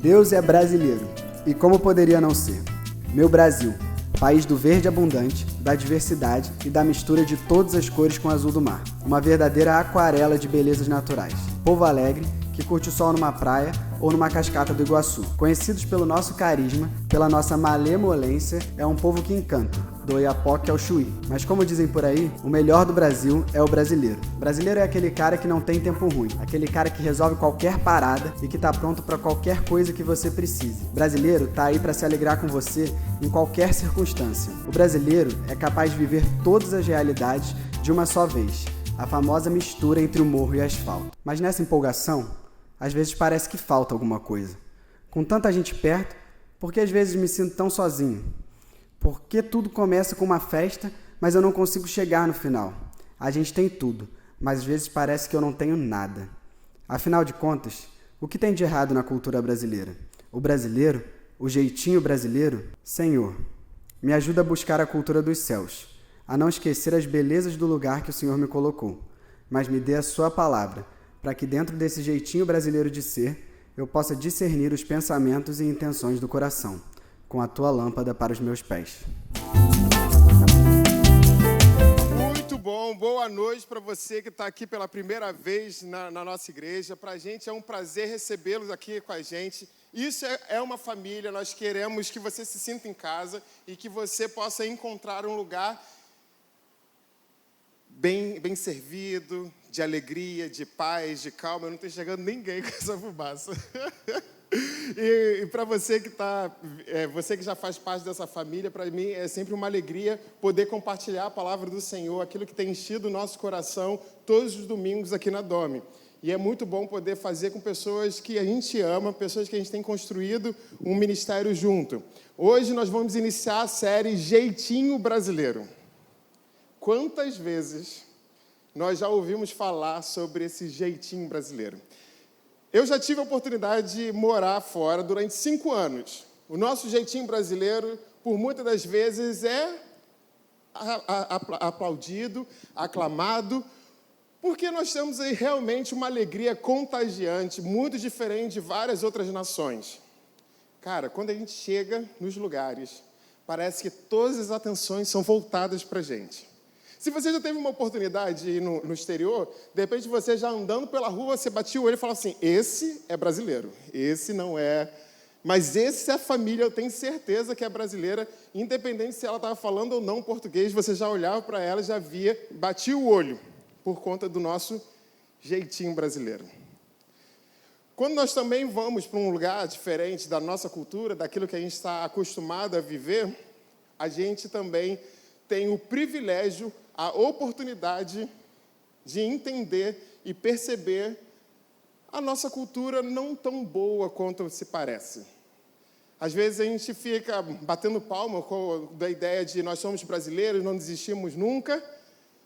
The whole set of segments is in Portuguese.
Deus é brasileiro, e como poderia não ser? Meu Brasil, país do verde abundante, da diversidade e da mistura de todas as cores com o azul do mar. Uma verdadeira aquarela de belezas naturais. Povo alegre, que curte o sol numa praia ou numa cascata do Iguaçu. Conhecidos pelo nosso carisma, pela nossa malemolência, é um povo que encanta, do Oiapoque ao Chuí. Mas como dizem por aí, o melhor do Brasil é o brasileiro. O brasileiro é aquele cara que não tem tempo ruim, aquele cara que resolve qualquer parada e que tá pronto para qualquer coisa que você precise. O brasileiro tá aí para se alegrar com você em qualquer circunstância. O brasileiro é capaz de viver todas as realidades de uma só vez. A famosa mistura entre o morro e asfalto. Mas nessa empolgação, às vezes parece que falta alguma coisa. Com tanta gente perto, por que às vezes me sinto tão sozinho? Por que tudo começa com uma festa, mas eu não consigo chegar no final? A gente tem tudo, mas às vezes parece que eu não tenho nada. Afinal de contas, o que tem de errado na cultura brasileira? O brasileiro? O jeitinho brasileiro? Senhor, me ajuda a buscar a cultura dos céus, a não esquecer as belezas do lugar que o Senhor me colocou, mas me dê a sua palavra, para que dentro desse jeitinho brasileiro de ser, eu possa discernir os pensamentos e intenções do coração, com a tua lâmpada para os meus pés. Muito bom, boa noite para você que está aqui pela primeira vez na nossa igreja. Para a gente é um prazer recebê-los aqui com a gente. Isso é uma família, nós queremos que você se sinta em casa e que você possa encontrar um lugar bem servido, de alegria, de paz, de calma. Eu não estou enxergando ninguém com essa fumaça. E para você que você que já faz parte dessa família, para mim é sempre uma alegria poder compartilhar a palavra do Senhor, aquilo que tem enchido o nosso coração todos os domingos aqui na Dome. E é muito bom poder fazer com pessoas que a gente ama, pessoas que a gente tem construído um ministério junto. Hoje nós vamos iniciar a série Jeitinho Brasileiro. Quantas vezes nós já ouvimos falar sobre esse jeitinho brasileiro? Eu já tive a oportunidade de morar fora durante 5 anos. O nosso jeitinho brasileiro, por muitas das vezes, é aplaudido, aclamado, porque nós temos aí realmente uma alegria contagiante, muito diferente de várias outras nações. Cara, quando a gente chega nos lugares, parece que todas as atenções são voltadas para a gente. Se você já teve uma oportunidade de ir no exterior, de repente você já andando pela rua, você batia o olho e falava assim, esse é brasileiro, esse não é... Mas esse é a família, eu tenho certeza que é brasileira, independente se ela estava falando ou não português, você já olhava para ela e já via, batia o olho, por conta do nosso jeitinho brasileiro. Quando nós também vamos para um lugar diferente da nossa cultura, daquilo que a gente está acostumado a viver, a gente também tem o privilégio, a oportunidade de entender e perceber a nossa cultura não tão boa quanto se parece. Às vezes a gente fica batendo palma da ideia de nós somos brasileiros, não desistimos nunca,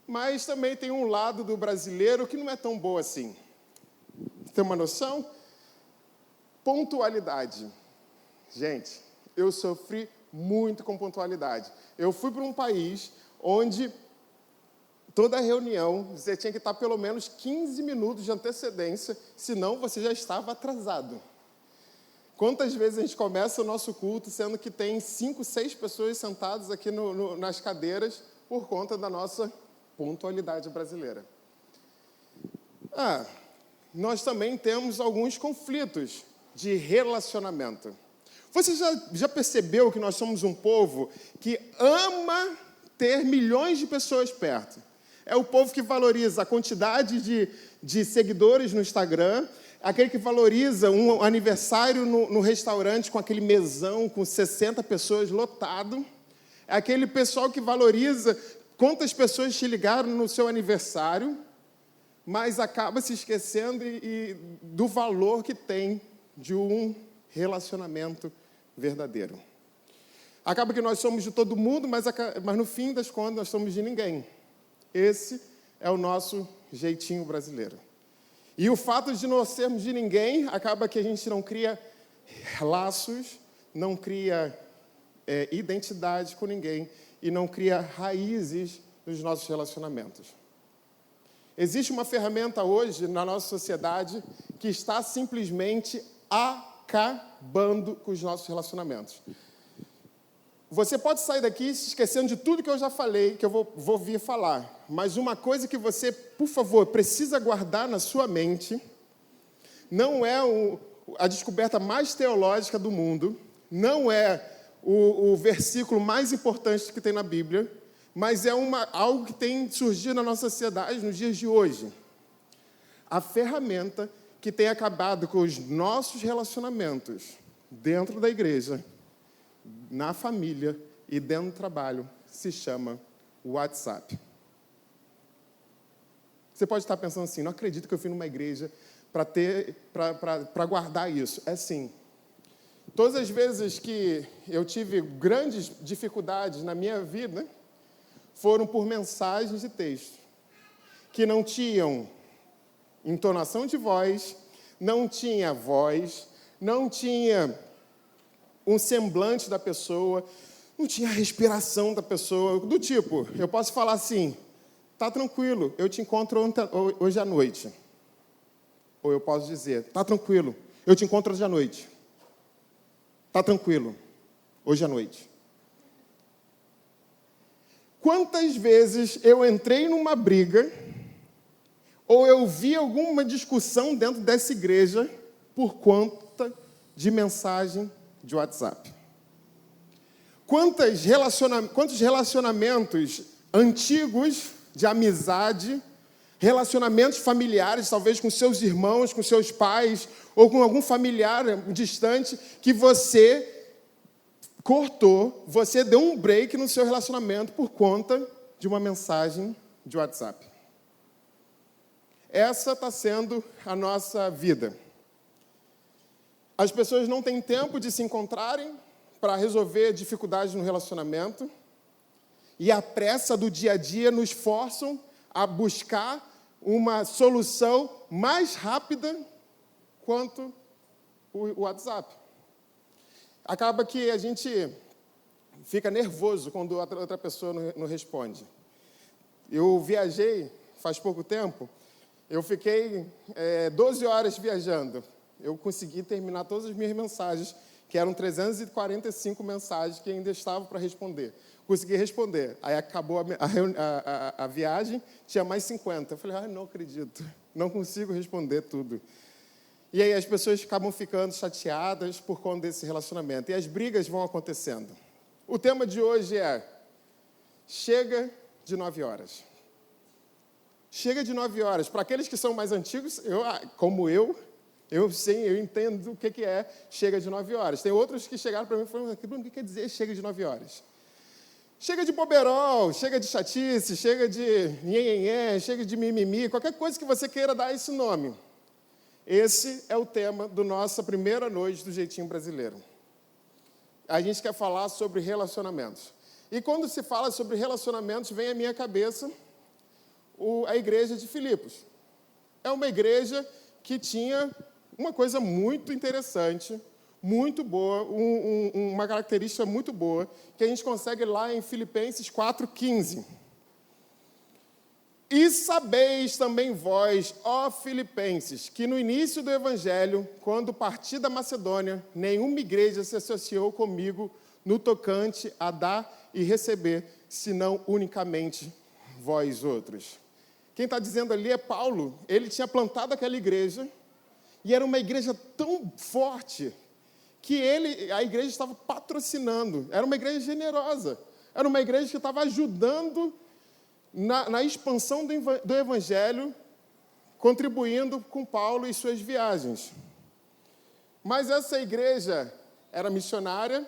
mas também tem um lado do brasileiro que não é tão bom assim. Tem uma noção? Pontualidade. Gente, eu sofri muito com pontualidade. Eu fui para um país onde toda reunião você tinha que estar pelo menos 15 minutos de antecedência, senão você já estava atrasado. Quantas vezes a gente começa o nosso culto sendo que tem 5, 6 pessoas sentadas aqui nas cadeiras por conta da nossa pontualidade brasileira? Nós também temos alguns conflitos de relacionamento. Você já percebeu que nós somos um povo que ama ter milhões de pessoas perto? É o povo que valoriza a quantidade de seguidores no Instagram, aquele que valoriza um aniversário no restaurante com aquele mesão com 60 pessoas lotado, é aquele pessoal que valoriza quantas pessoas te ligaram no seu aniversário, mas acaba se esquecendo do valor que tem de um relacionamento verdadeiro. Acaba que nós somos de todo mundo, mas no fim das contas nós somos de ninguém. Esse é o nosso jeitinho brasileiro. E o fato de nós sermos de ninguém, acaba que a gente não cria laços, não cria identidade com ninguém e não cria raízes nos nossos relacionamentos. Existe uma ferramenta hoje na nossa sociedade que está simplesmente acabando com os nossos relacionamentos. Você pode sair daqui se esquecendo de tudo que eu já falei, que eu vou vir falar. Mas uma coisa que você, por favor, precisa guardar na sua mente, não é a descoberta mais teológica do mundo, não é o versículo mais importante que tem na Bíblia, mas é algo que tem surgido na nossa sociedade nos dias de hoje. A ferramenta que tem acabado com os nossos relacionamentos dentro da igreja, na família e dentro do trabalho se chama WhatsApp. Você pode estar pensando assim, não acredito que eu fui numa igreja para guardar isso. É sim. Todas as vezes que eu tive grandes dificuldades na minha vida, foram por mensagens de texto, que não tinham entonação de voz, não tinha voz, não tinha um semblante da pessoa, não tinha a respiração da pessoa, do tipo, eu posso falar assim, tá tranquilo, eu te encontro hoje à noite. Ou eu posso dizer, tá tranquilo, eu te encontro hoje à noite. Tá tranquilo, hoje à noite. Quantas vezes eu entrei numa briga, ou eu vi alguma discussão dentro dessa igreja, por conta de mensagem de WhatsApp? Quantos relacionamentos antigos de amizade, relacionamentos familiares, talvez com seus irmãos, com seus pais, ou com algum familiar distante, que você cortou, você deu um break no seu relacionamento por conta de uma mensagem de WhatsApp. Essa está sendo a nossa vida. As pessoas não têm tempo de se encontrarem para resolver dificuldades no relacionamento, e a pressa do dia a dia nos forçam a buscar uma solução mais rápida quanto o WhatsApp. Acaba que a gente fica nervoso quando outra pessoa não responde. Eu viajei faz pouco tempo, eu fiquei 12 horas viajando. Eu consegui terminar todas as minhas mensagens, que eram 345 mensagens que ainda estavam para responder. Consegui responder. Aí acabou a viagem, tinha mais 50. Eu falei, não acredito, não consigo responder tudo. E aí as pessoas acabam ficando chateadas por conta desse relacionamento. E as brigas vão acontecendo. O tema de hoje é, chega de 9 horas. Chega de 9 horas. Para aqueles que são mais antigos, como eu entendo o que é chega de 9 horas. Tem outros que chegaram para mim e falaram, Bruno, o que quer dizer chega de 9 horas? Chega de boberol, chega de chatice, chega de nhenhenhé, chega de mimimi, qualquer coisa que você queira dar esse nome. Esse é o tema da nossa primeira noite do Jeitinho Brasileiro. A gente quer falar sobre relacionamentos. E quando se fala sobre relacionamentos, vem à minha cabeça a igreja de Filipos. É uma igreja que tinha uma coisa muito interessante, muito boa, uma característica muito boa, que a gente consegue lá em Filipenses 4,15. E sabeis também vós, ó Filipenses, que no início do Evangelho, quando parti da Macedônia, nenhuma igreja se associou comigo no tocante a dar e receber, senão unicamente vós outros. Quem está dizendo ali é Paulo. Ele tinha plantado aquela igreja, e era uma igreja tão forte, que a igreja estava patrocinando. Era uma igreja generosa. Era uma igreja que estava ajudando na expansão do Evangelho, contribuindo com Paulo e suas viagens. Mas essa igreja era missionária,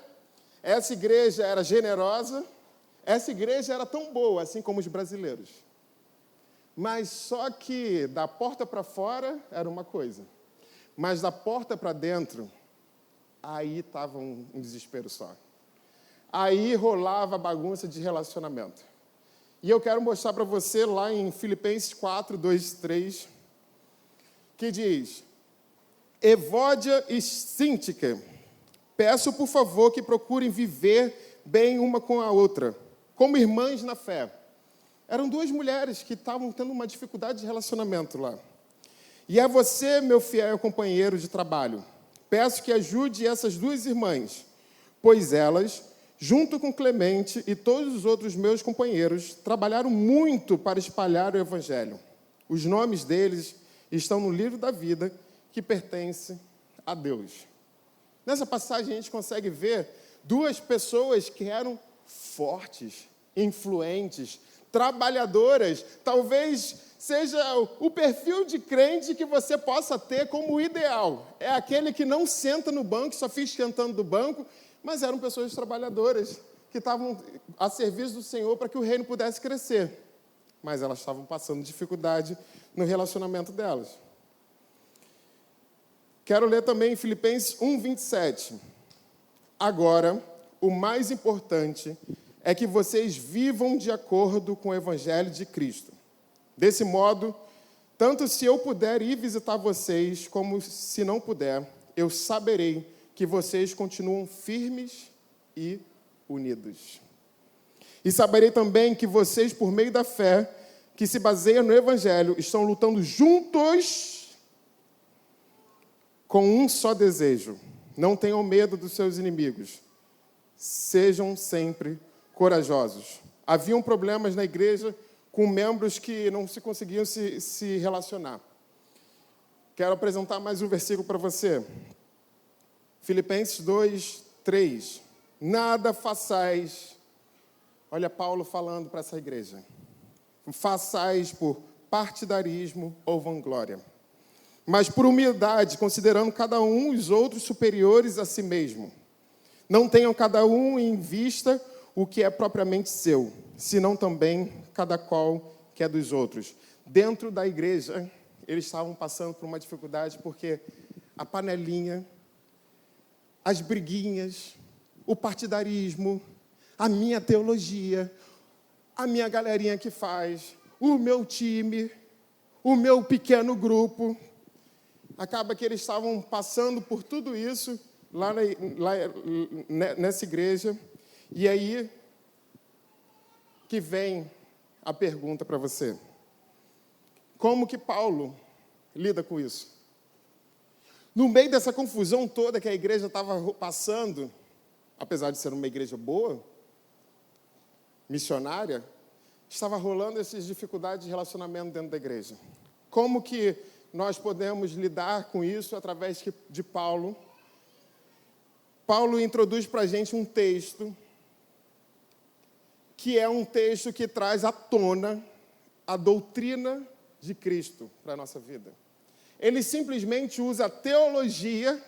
essa igreja era generosa, essa igreja era tão boa, assim como os brasileiros. Mas só que da porta para fora era uma coisa, mas da porta para dentro, aí estava um desespero só. Aí rolava bagunça de relacionamento. E eu quero mostrar para você lá em Filipenses 4, 2, 3, que diz, Evódia e Síntique, peço por favor que procurem viver bem uma com a outra, como irmãs na fé. Eram duas mulheres que estavam tendo uma dificuldade de relacionamento lá. E a você, meu fiel companheiro de trabalho, peço que ajude essas duas irmãs, pois elas, junto com Clemente e todos os outros meus companheiros, trabalharam muito para espalhar o Evangelho. Os nomes deles estão no livro da vida que pertence a Deus. Nessa passagem a gente consegue ver duas pessoas que eram fortes, influentes, trabalhadoras. Talvez seja o perfil de crente que você possa ter como ideal. É aquele que não senta no banco, só fica esquentando do banco, mas eram pessoas trabalhadoras que estavam a serviço do Senhor para que o reino pudesse crescer. Mas elas estavam passando dificuldade no relacionamento delas. Quero ler também Filipenses 1:27. Agora, o mais importante é que vocês vivam de acordo com o Evangelho de Cristo. Desse modo, tanto se eu puder ir visitar vocês, como se não puder, eu saberei que vocês continuam firmes e unidos. E saberei também que vocês, por meio da fé, que se baseia no Evangelho, estão lutando juntos com um só desejo. Não tenham medo dos seus inimigos. Sejam sempre corajosos. Haviam problemas na igreja com membros que não se conseguiam se relacionar. Quero apresentar mais um versículo para você. Filipenses 2:3. Nada façais. Olha Paulo falando para essa igreja. Façais por partidarismo ou vanglória, mas por humildade, considerando cada um os outros superiores a si mesmo. Não tenham cada um em vista o que é propriamente seu, senão também cada qual que é dos outros. Dentro da igreja, eles estavam passando por uma dificuldade, porque a panelinha, as briguinhas, o partidarismo, a minha teologia, a minha galerinha que faz, o meu time, o meu pequeno grupo. Acaba que eles estavam passando por tudo isso lá nessa igreja. E aí que vem a pergunta para você. Como que Paulo lida com isso? No meio dessa confusão toda que a igreja estava passando, apesar de ser uma igreja boa, missionária, estava rolando essas dificuldades de relacionamento dentro da igreja. Como que nós podemos lidar com isso através de Paulo? Paulo introduz para a gente um texto que é um texto que traz à tona a doutrina de Cristo para a nossa vida. Ele simplesmente usa a teologia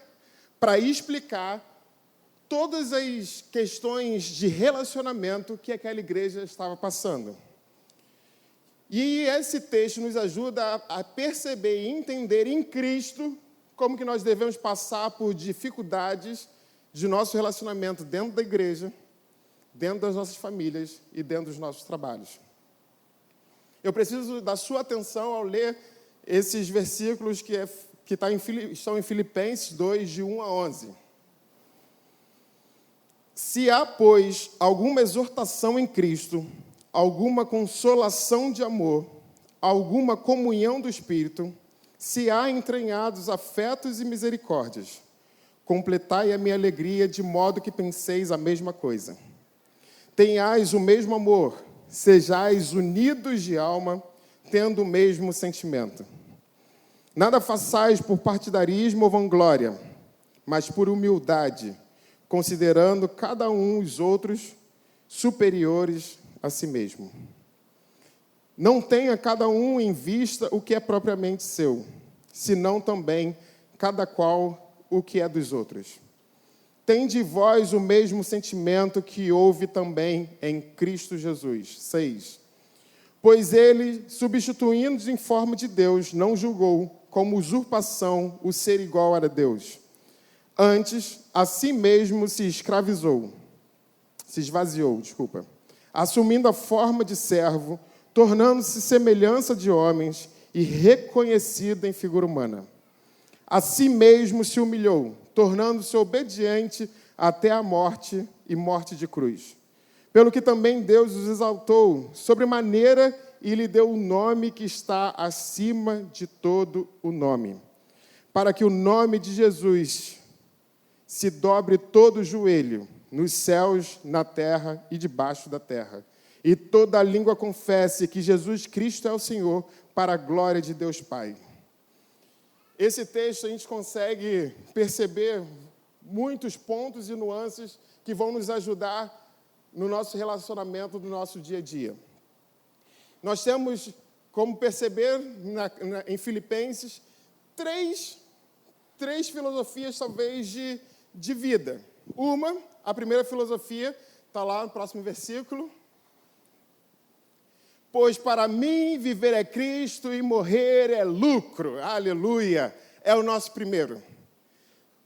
para explicar todas as questões de relacionamento que aquela igreja estava passando. E esse texto nos ajuda a perceber e entender em Cristo como que nós devemos passar por dificuldades de nosso relacionamento dentro da igreja, dentro das nossas famílias e dentro dos nossos trabalhos. Eu preciso da sua atenção ao ler esses versículos que estão em Filipenses 2, de 1 a 11. Se há, pois, alguma exortação em Cristo, alguma consolação de amor, alguma comunhão do Espírito, se há entranhados afetos e misericórdias, completai a minha alegria de modo que penseis a mesma coisa. Tenhais o mesmo amor, sejais unidos de alma, tendo o mesmo sentimento. Nada façais por partidarismo ou vanglória, mas por humildade, considerando cada um os outros superiores a si mesmo. Não tenha cada um em vista o que é propriamente seu, senão também cada qual o que é dos outros. Tende vós o mesmo sentimento que houve também em Cristo Jesus. 6. Pois ele, substituindo-se em forma de Deus, não julgou como usurpação o ser igual a Deus. Antes, a si mesmo se esvaziou, assumindo a forma de servo, tornando-se semelhança de homens e reconhecido em figura humana. A si mesmo se humilhou, tornando-se obediente até a morte e morte de cruz. Pelo que também Deus os exaltou sobremaneira e lhe deu o nome que está acima de todo o nome, para que o nome de Jesus se dobre todo o joelho, nos céus, na terra e debaixo da terra, e toda língua confesse que Jesus Cristo é o Senhor, para a glória de Deus Pai. Esse texto a gente consegue perceber muitos pontos e nuances que vão nos ajudar no nosso relacionamento, no nosso dia a dia. Nós temos, como perceber em Filipenses, três filosofias, talvez, de vida. A primeira filosofia, está lá no próximo versículo. Pois para mim viver é Cristo e morrer é lucro. Aleluia! É o nosso primeiro.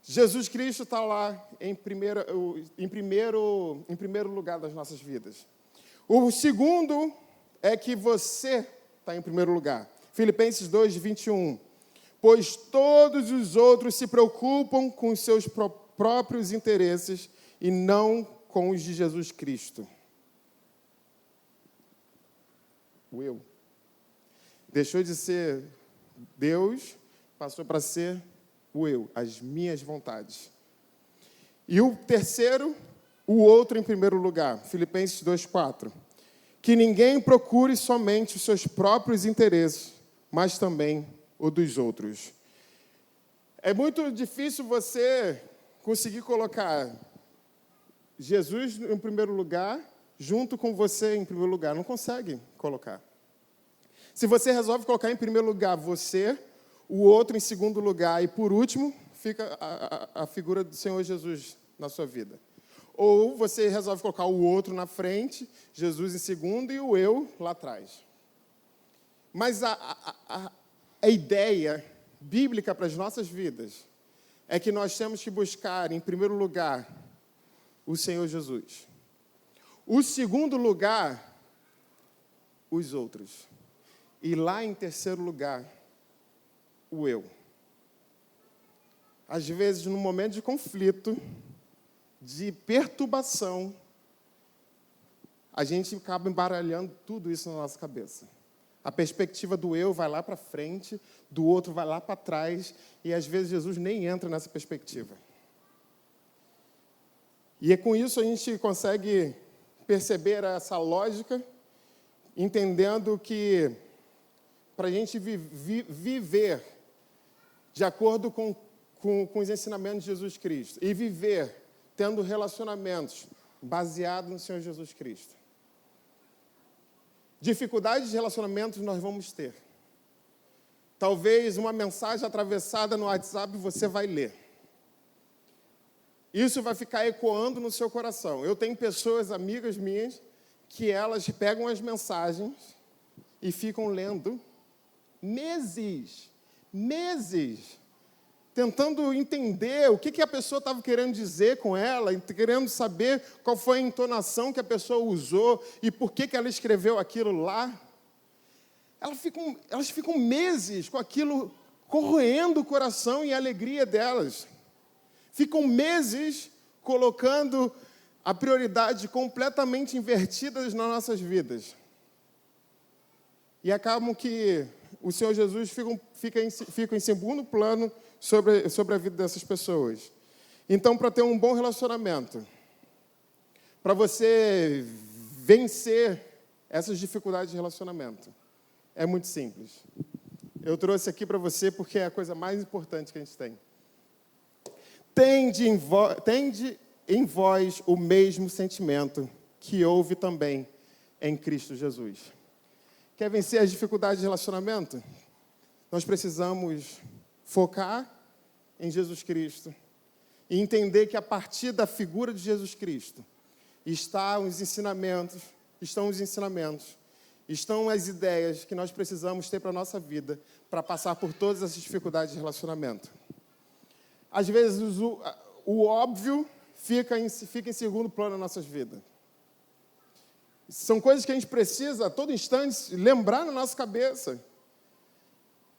Jesus Cristo está lá em primeiro lugar das nossas vidas. O segundo é que você está em primeiro lugar. Filipenses 2, 21. Pois todos os outros se preocupam com os seus próprios interesses e não com os de Jesus Cristo. O eu. Deixou de ser Deus, passou para ser o eu, as minhas vontades. E o terceiro, o outro em primeiro lugar, Filipenses 2:4. Que ninguém procure somente os seus próprios interesses, mas também o dos outros. É muito difícil você conseguir colocar Jesus em primeiro lugar, junto com você em primeiro lugar. Não consegue colocar. Se você resolve colocar em primeiro lugar você, o outro em segundo lugar e por último, fica a figura do Senhor Jesus na sua vida. Ou você resolve colocar o outro na frente, Jesus em segundo e o eu lá atrás. Mas a ideia bíblica para as nossas vidas é que nós temos que buscar, em primeiro lugar, o Senhor Jesus. O segundo lugar, os outros. E lá em terceiro lugar, o eu. Às vezes, num momento de conflito, de perturbação, a gente acaba embaralhando tudo isso na nossa cabeça. A perspectiva do eu vai lá para frente, do outro vai lá para trás, e às vezes Jesus nem entra nessa perspectiva. E é com isso a gente consegue perceber essa lógica, entendendo que para a gente viver de acordo com os ensinamentos de Jesus Cristo e viver tendo relacionamentos baseados no Senhor Jesus Cristo. Dificuldades de relacionamentos nós vamos ter. Talvez uma mensagem atravessada no WhatsApp você vai ler. Isso vai ficar ecoando no seu coração. Eu tenho pessoas, amigas minhas, que elas pegam as mensagens e ficam lendo meses, tentando entender o que a pessoa estava querendo dizer com ela, querendo saber qual foi a entonação que a pessoa usou e por que ela escreveu aquilo lá. Elas ficam meses com aquilo corroendo o coração e a alegria delas. Ficam meses colocando a prioridade completamente invertidas nas nossas vidas. E acabam que o Senhor Jesus fica em segundo plano sobre a vida dessas pessoas. Então, para ter um bom relacionamento, para você vencer essas dificuldades de relacionamento, é muito simples. Eu trouxe aqui para você porque é a coisa mais importante que a gente tem. Tende em vós o mesmo sentimento que houve também em Cristo Jesus. Quer vencer as dificuldades de relacionamento? Nós precisamos focar em Jesus Cristo e entender que a partir da figura de Jesus Cristo estão os ensinamentos, estão as ideias que nós precisamos ter para a nossa vida para passar por todas essas dificuldades de relacionamento. Às vezes o óbvio fica em segundo plano nas nossas vidas. São coisas que a gente precisa, a todo instante, lembrar na nossa cabeça.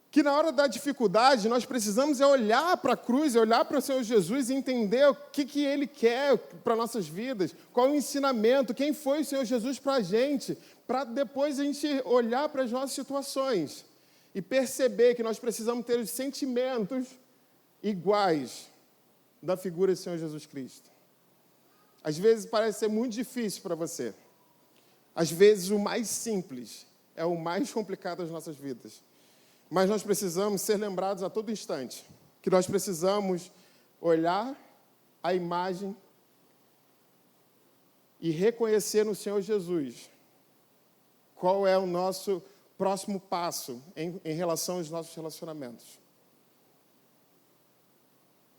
Que na hora da dificuldade, nós precisamos olhar para a cruz, olhar para o Senhor Jesus e entender o que Ele quer para nossas vidas, qual o ensinamento, quem foi o Senhor Jesus para a gente, para depois a gente olhar para as nossas situações e perceber que nós precisamos ter os sentimentos iguais da figura do Senhor Jesus Cristo. Às vezes parece ser muito difícil para você. Às vezes o mais simples é o mais complicado das nossas vidas. Mas nós precisamos ser lembrados a todo instante que nós precisamos olhar a imagem e reconhecer no Senhor Jesus qual é o nosso próximo passo em relação aos nossos relacionamentos.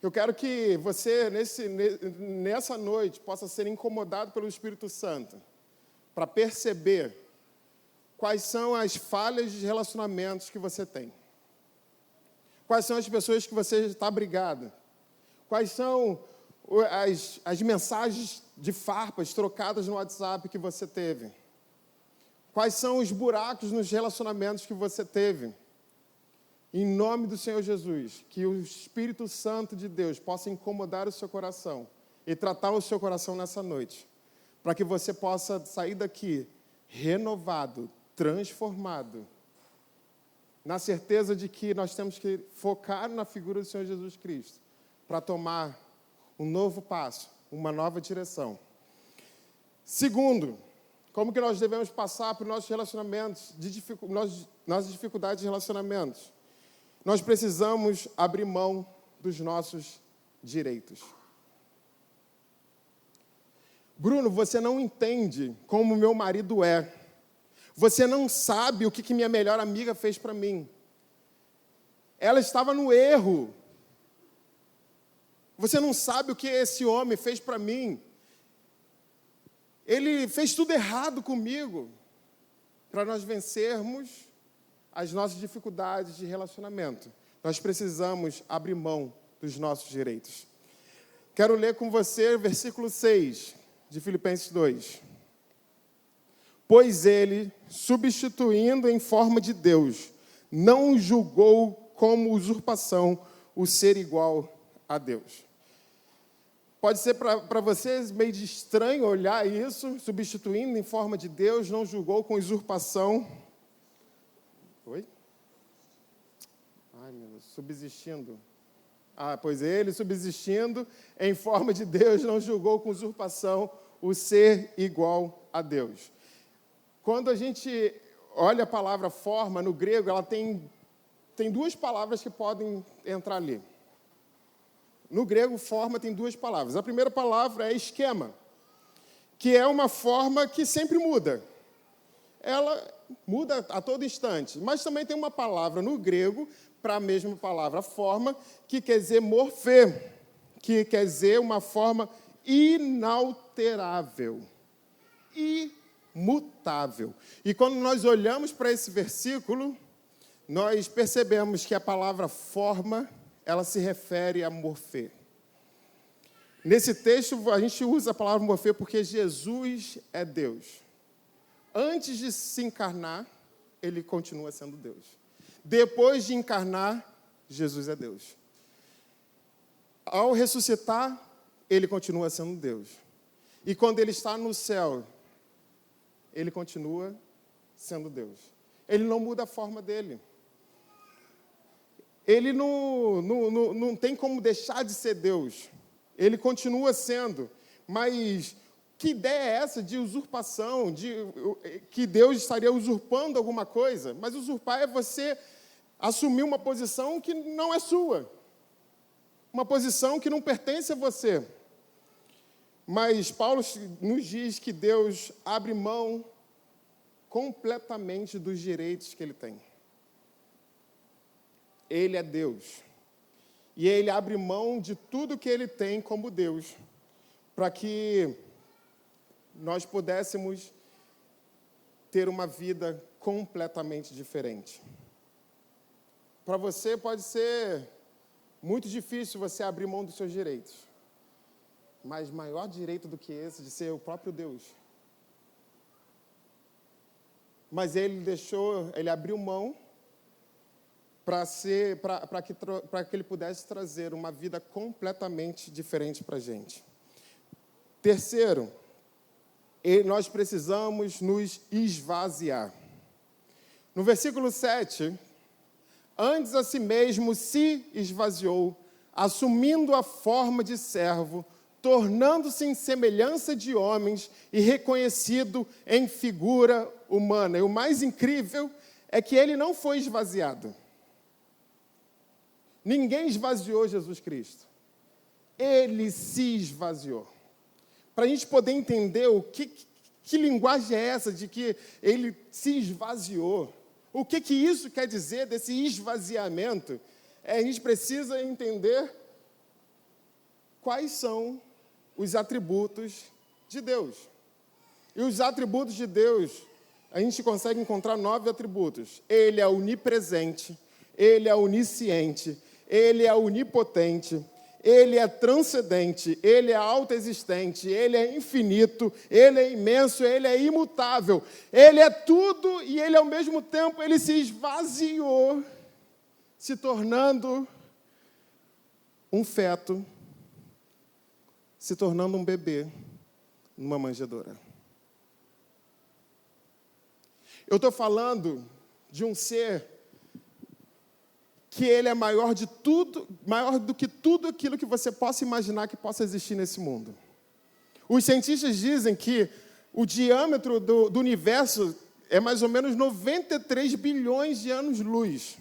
Eu quero que você, nessa noite, possa ser incomodado pelo Espírito Santo para perceber quais são as falhas de relacionamentos que você tem. Quais são as pessoas que você está brigado. Quais são as mensagens de farpas trocadas no WhatsApp que você teve. Quais são os buracos nos relacionamentos que você teve. Em nome do Senhor Jesus, que o Espírito Santo de Deus possa incomodar o seu coração e tratar o seu coração nessa noite, para que você possa sair daqui renovado, transformado, na certeza de que nós temos que focar na figura do Senhor Jesus Cristo, para tomar um novo passo, uma nova direção. Segundo, como que nós devemos passar por nossos relacionamentos, nossas dificuldades de relacionamentos? Nós precisamos abrir mão dos nossos direitos. Bruno, você não entende como meu marido é. Você não sabe o que minha melhor amiga fez para mim. Ela estava no erro. Você não sabe o que esse homem fez para mim. Ele fez tudo errado comigo. Para nós vencermos as nossas dificuldades de relacionamento, nós precisamos abrir mão dos nossos direitos. Quero ler com você o versículo 6 de Filipenses 2. Pois ele, substituindo em forma de Deus, não julgou como usurpação o ser igual a Deus. Pode ser para vocês meio de estranho olhar isso, substituindo em forma de Deus, não julgou com usurpação. Oi? Ai, meu Deus, subsistindo. Pois ele, subsistindo em forma de Deus, não julgou com usurpação o ser igual a Deus. Quando a gente olha a palavra forma, no grego, ela tem duas palavras que podem entrar ali. No grego, forma tem duas palavras. A primeira palavra é esquema, que é uma forma que sempre muda. Ela muda a todo instante. Mas também tem uma palavra no grego, para a mesma palavra forma, que quer dizer morfê, que quer dizer uma forma inalterável, imutável. E quando nós olhamos para esse versículo, nós percebemos que a palavra forma, ela se refere a morfê. Nesse texto, a gente usa a palavra morfê porque Jesus é Deus. Antes de se encarnar, ele continua sendo Deus. Depois de encarnar, Jesus é Deus. Ao ressuscitar, ele continua sendo Deus. E quando ele está no céu, ele continua sendo Deus. Ele não muda a forma dele. Ele não tem como deixar de ser Deus. Ele continua sendo. Mas que ideia é essa de usurpação, que Deus estaria usurpando alguma coisa? Mas usurpar é você assumir uma posição que não é sua. Uma posição que não pertence a você. Mas Paulo nos diz que Deus abre mão completamente dos direitos que ele tem. Ele é Deus. E ele abre mão de tudo que ele tem como Deus, para que nós pudéssemos ter uma vida completamente diferente. Para você pode ser muito difícil você abrir mão dos seus direitos, mas maior direito do que esse de ser o próprio Deus. Mas ele abriu mão para que ele pudesse trazer uma vida completamente diferente para a gente. Terceiro, nós precisamos nos esvaziar. No versículo 7, antes a si mesmo se esvaziou, assumindo a forma de servo, tornando-se em semelhança de homens e reconhecido em figura humana. E o mais incrível é que ele não foi esvaziado. Ninguém esvaziou Jesus Cristo. Ele se esvaziou. Para a gente poder entender que linguagem é essa de que ele se esvaziou, o que isso quer dizer desse esvaziamento, a gente precisa entender quais são os atributos de Deus. E os atributos de Deus, a gente consegue encontrar 9 atributos. Ele é onipresente, ele é onisciente, ele é onipotente, ele é transcendente, ele é autoexistente, ele é infinito, ele é imenso, ele é imutável, ele é tudo e ele, ao mesmo tempo, ele se esvaziou, se tornando um feto, se tornando um bebê numa manjedoura. Eu estou falando de um ser que ele é maior de tudo, maior do que tudo aquilo que você possa imaginar que possa existir nesse mundo. Os cientistas dizem que o diâmetro do universo é mais ou menos 93 bilhões de anos-luz.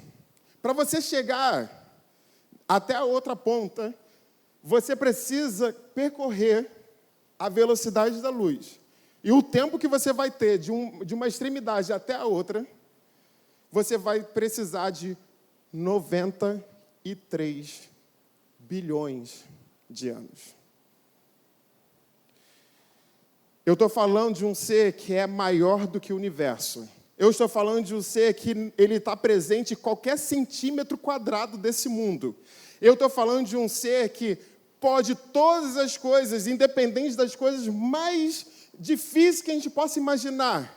Para você chegar até a outra ponta, você precisa percorrer a velocidade da luz. E o tempo que você vai ter de uma extremidade até a outra, você vai precisar de 93 bilhões de anos. Eu estou falando de um ser que é maior do que o universo. Eu estou falando de um ser que ele está presente em qualquer centímetro quadrado desse mundo. Eu estou falando de um ser que pode todas as coisas, independente das coisas mais difíceis que a gente possa imaginar.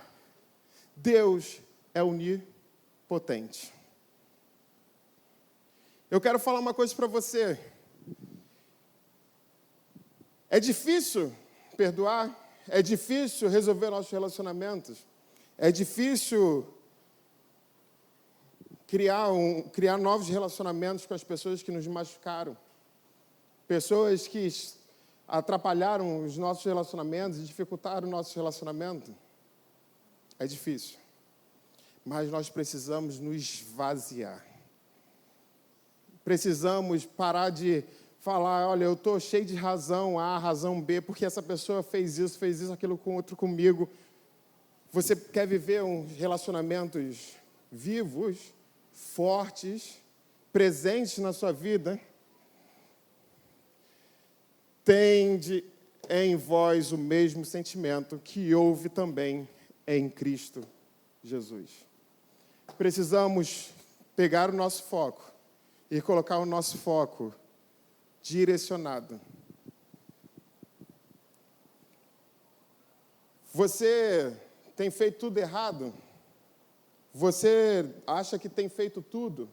Deus é onipotente. Eu quero falar uma coisa para você. É difícil perdoar, é difícil resolver nossos relacionamentos, é difícil criar novos relacionamentos com as pessoas que nos machucaram, pessoas que atrapalharam os nossos relacionamentos e dificultaram o nosso relacionamento. É difícil, mas nós precisamos nos esvaziar. Precisamos parar de falar, olha, eu estou cheio de razão A, razão B, porque essa pessoa fez isso, aquilo com outro comigo. Você quer viver relacionamentos vivos, fortes, presentes na sua vida? Tende em vós o mesmo sentimento que houve também em Cristo Jesus. Precisamos pegar o nosso foco e colocar o nosso foco direcionado. Você tem feito tudo errado? Você acha que tem feito tudo?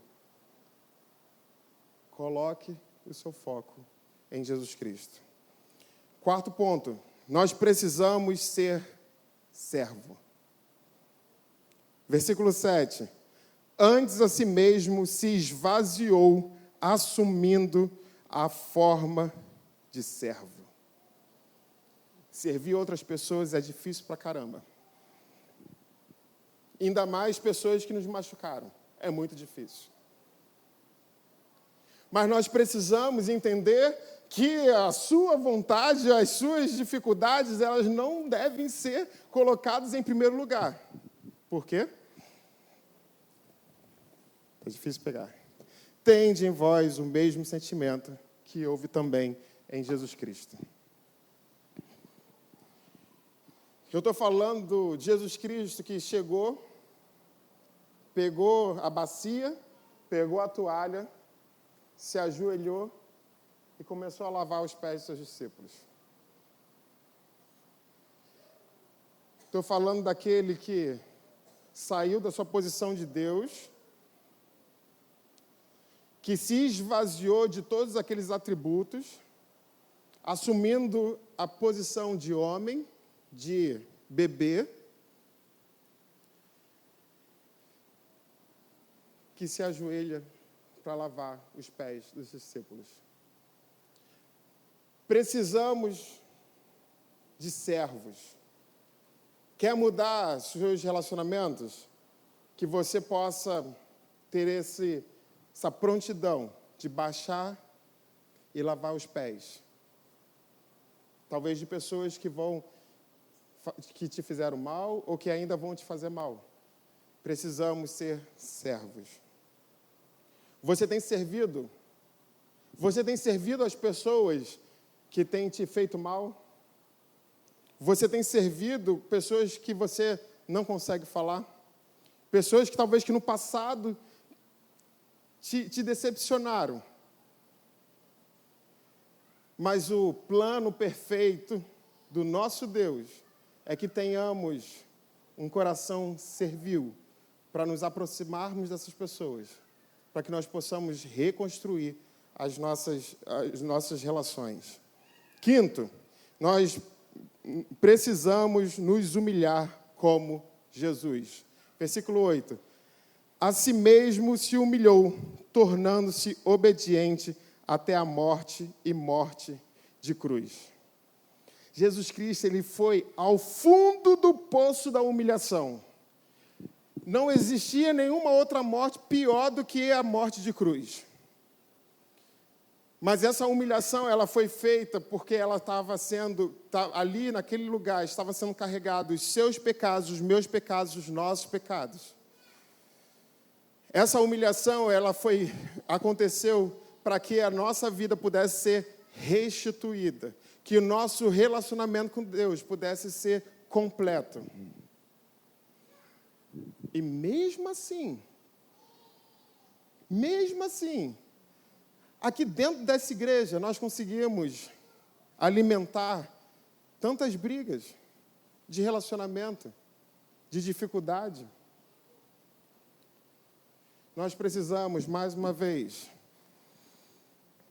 Coloque o seu foco em Jesus Cristo. 4º ponto, nós precisamos ser servo. Versículo 7. Antes a si mesmo se esvaziou, assumindo a forma de servo. Servir outras pessoas é difícil pra caramba. Ainda mais pessoas que nos machucaram. É muito difícil. Mas nós precisamos entender que a sua vontade, as suas dificuldades, elas não devem ser colocadas em primeiro lugar. Por quê? É difícil pegar. Tende em vós o mesmo sentimento que houve também em Jesus Cristo. Eu estou falando de Jesus Cristo que chegou, pegou a bacia, pegou a toalha, se ajoelhou e começou a lavar os pés dos seus discípulos. Estou falando daquele que saiu da sua posição de Deus, que se esvaziou de todos aqueles atributos, assumindo a posição de homem, de bebê, que se ajoelha para lavar os pés dos discípulos. Precisamos de servos. Quer mudar seus relacionamentos? Que você possa ter essa prontidão de baixar e lavar os pés. Talvez de pessoas que te fizeram mal ou que ainda vão te fazer mal. Precisamos ser servos. Você tem servido? Você tem servido as pessoas que têm te feito mal? Você tem servido pessoas que você não consegue falar? Pessoas que talvez que no passado te decepcionaram. Mas o plano perfeito do nosso Deus é que tenhamos um coração servil para nos aproximarmos dessas pessoas, para que nós possamos reconstruir as nossas relações. Quinto, nós precisamos nos humilhar como Jesus. Versículo 8. A si mesmo se humilhou, tornando-se obediente até a morte e morte de cruz. Jesus Cristo, ele foi ao fundo do poço da humilhação. Não existia nenhuma outra morte pior do que a morte de cruz. Mas essa humilhação, ela foi feita porque ela estava ali naquele lugar, estava sendo carregado os seus pecados, os meus pecados, os nossos pecados. Essa humilhação, aconteceu para que a nossa vida pudesse ser restituída, que o nosso relacionamento com Deus pudesse ser completo. E mesmo assim, aqui dentro dessa igreja, nós conseguimos alimentar tantas brigas de relacionamento, de dificuldade. Nós precisamos, mais uma vez,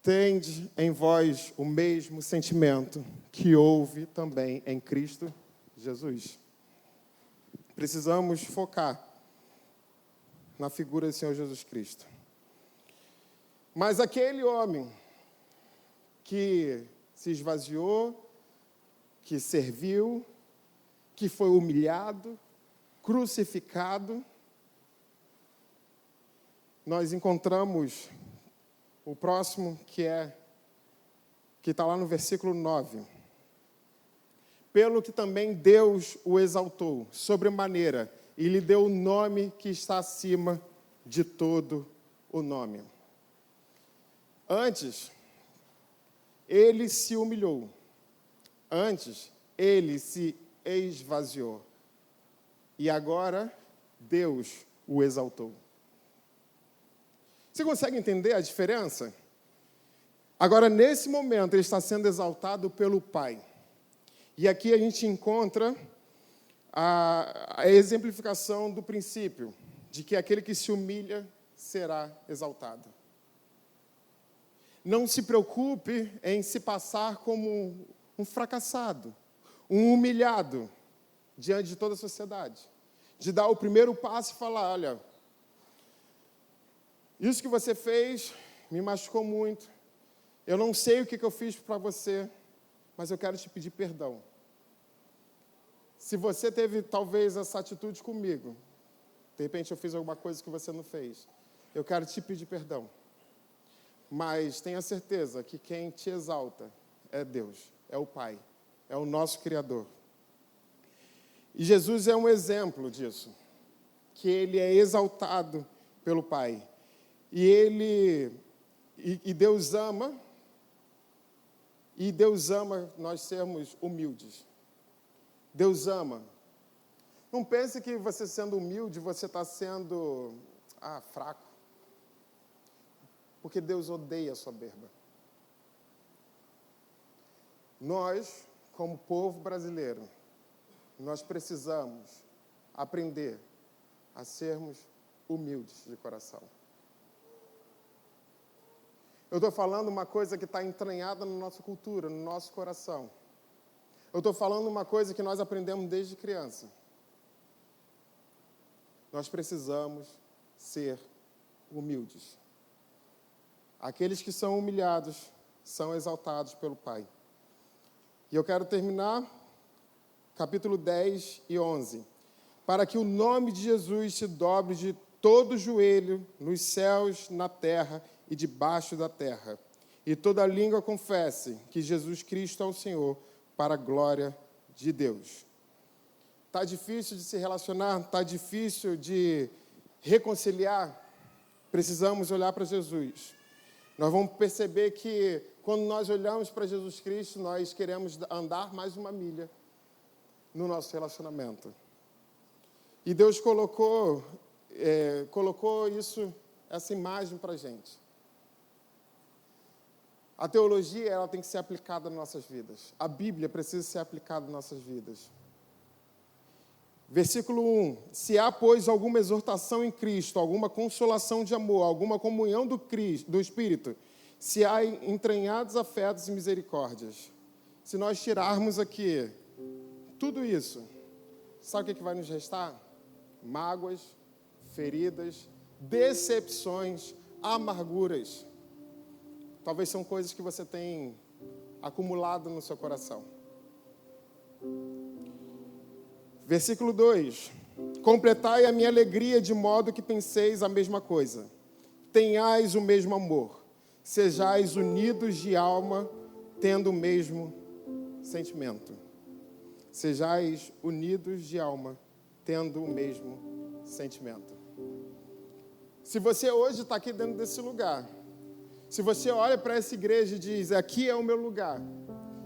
tende em vós o mesmo sentimento que houve também em Cristo Jesus. Precisamos focar na figura do Senhor Jesus Cristo. Mas aquele homem que se esvaziou, que serviu, que foi humilhado, crucificado, nós encontramos o próximo que está lá no versículo 9. Pelo que também Deus o exaltou sobremaneira e lhe deu o nome que está acima de todo o nome. Antes, ele se humilhou. Antes, ele se esvaziou. E agora, Deus o exaltou. Você consegue entender a diferença? Agora, nesse momento, ele está sendo exaltado pelo Pai. E aqui a gente encontra a exemplificação do princípio de que aquele que se humilha será exaltado. Não se preocupe em se passar como um fracassado, um humilhado diante de toda a sociedade. De dar o primeiro passo e falar, olha, isso que você fez me machucou muito. Eu não sei o que eu fiz para você, mas eu quero te pedir perdão. Se você teve, talvez, essa atitude comigo, de repente eu fiz alguma coisa que você não fez, eu quero te pedir perdão. Mas tenha certeza que quem te exalta é Deus, é o Pai, é o nosso Criador. E Jesus é um exemplo disso, que ele é exaltado pelo Pai. E Deus ama nós sermos humildes. Deus ama. Não pense que você sendo humilde, você está sendo fraco. Porque Deus odeia a soberba. Nós, como povo brasileiro, nós precisamos aprender a sermos humildes de coração. Eu estou falando uma coisa que está entranhada na nossa cultura, no nosso coração. Eu estou falando uma coisa que nós aprendemos desde criança. Nós precisamos ser humildes. Aqueles que são humilhados são exaltados pelo Pai. E eu quero terminar, capítulo 10 e 11. Para que o nome de Jesus se dobre de todo joelho, nos céus, na terra e debaixo da terra. E toda língua confesse que Jesus Cristo é o Senhor, para a glória de Deus. Está difícil de se relacionar? Está difícil de reconciliar? Precisamos olhar para Jesus. Nós vamos perceber que, quando nós olhamos para Jesus Cristo, nós queremos andar mais uma milha no nosso relacionamento. E Deus colocou essa imagem para a gente. A teologia, ela tem que ser aplicada nas nossas vidas. A Bíblia precisa ser aplicada nas nossas vidas. Versículo 1. Se há, pois, alguma exortação em Cristo, alguma consolação de amor, alguma comunhão do Espírito, se há entranhados afetos e misericórdias. Se nós tirarmos aqui tudo isso, sabe o que vai nos restar? Mágoas, feridas, decepções, amarguras. Talvez são coisas que você tem acumulado no seu coração. Versículo 2. Completai a minha alegria de modo que penseis a mesma coisa. Tenhais o mesmo amor. Sejais unidos de alma, tendo o mesmo sentimento. Sejais unidos de alma, tendo o mesmo sentimento. Se você hoje está aqui dentro desse lugar, se você olha para essa igreja e diz, aqui é o meu lugar,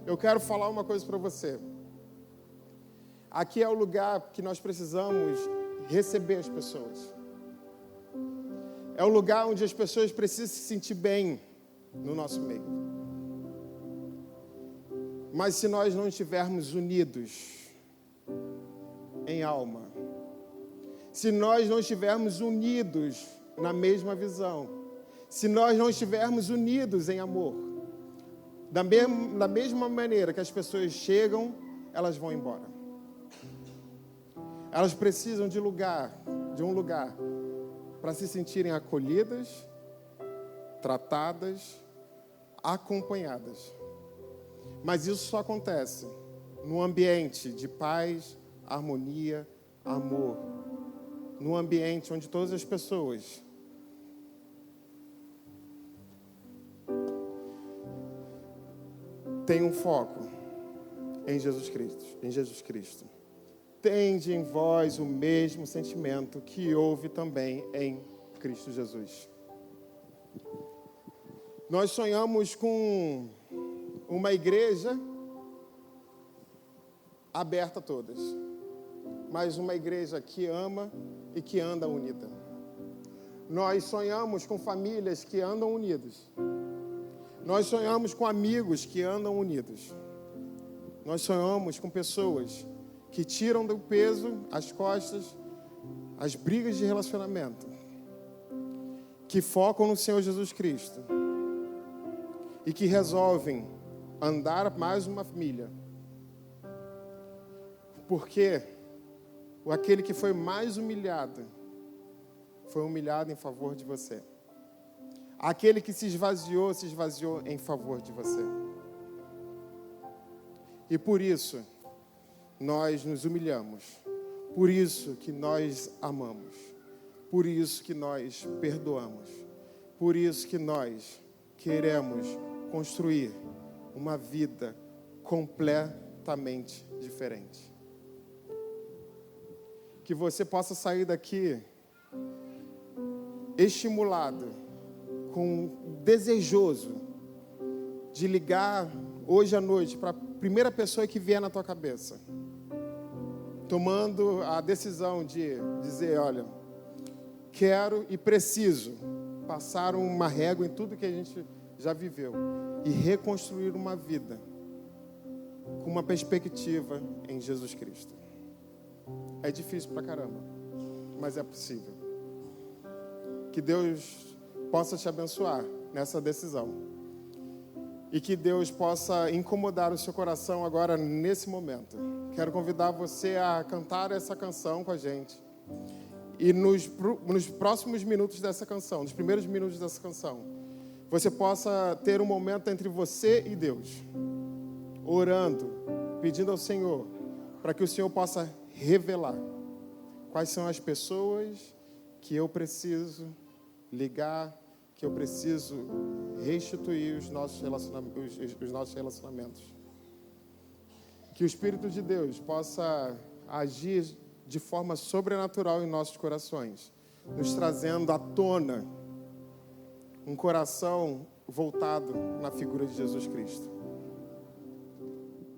eu quero falar uma coisa para você. Aqui é o lugar que nós precisamos receber as pessoas. É o lugar onde as pessoas precisam se sentir bem no nosso meio. Mas se nós não estivermos unidos em alma, se nós não estivermos unidos na mesma visão, se nós não estivermos unidos em amor, da mesma maneira que as pessoas chegam, elas vão embora. Elas precisam de um lugar para se sentirem acolhidas, tratadas, acompanhadas. Mas isso só acontece num ambiente de paz, harmonia, amor. Num ambiente onde todas as pessoas têm um foco em Jesus Cristo. Tende em vós o mesmo sentimento que houve também em Cristo Jesus. Nós sonhamos com uma igreja aberta a todas, mas uma igreja que ama e que anda unida. Nós sonhamos com famílias que andam unidas. Nós sonhamos com amigos que andam unidos. Nós sonhamos com pessoas que tiram do peso as costas, as brigas de relacionamento, que focam no Senhor Jesus Cristo e que resolvem andar mais uma milha, porque aquele que foi mais humilhado foi humilhado em favor de você. Aquele que se esvaziou em favor de você. E por isso nós nos humilhamos, por isso que nós amamos, por isso que nós perdoamos, por isso que nós queremos construir uma vida completamente diferente. Que você possa sair daqui estimulado, desejoso de ligar hoje à noite para a primeira pessoa que vier na tua cabeça, tomando a decisão de dizer, olha, quero e preciso passar uma régua em tudo que a gente já viveu e reconstruir uma vida com uma perspectiva em Jesus Cristo. É difícil pra caramba, mas é possível. Que Deus possa te abençoar nessa decisão e que Deus possa incomodar o seu coração agora nesse momento. Quero convidar você a cantar essa canção com a gente. E nos próximos minutos dessa canção, nos primeiros minutos dessa canção, você possa ter um momento entre você e Deus. orando, pedindo ao Senhor, para que o Senhor possa revelar quais são as pessoas que eu preciso ligar, que eu preciso restituir os nossos relacionamentos. Que o Espírito de Deus possa agir de forma sobrenatural em nossos corações, nos trazendo à tona um coração voltado na figura de Jesus Cristo.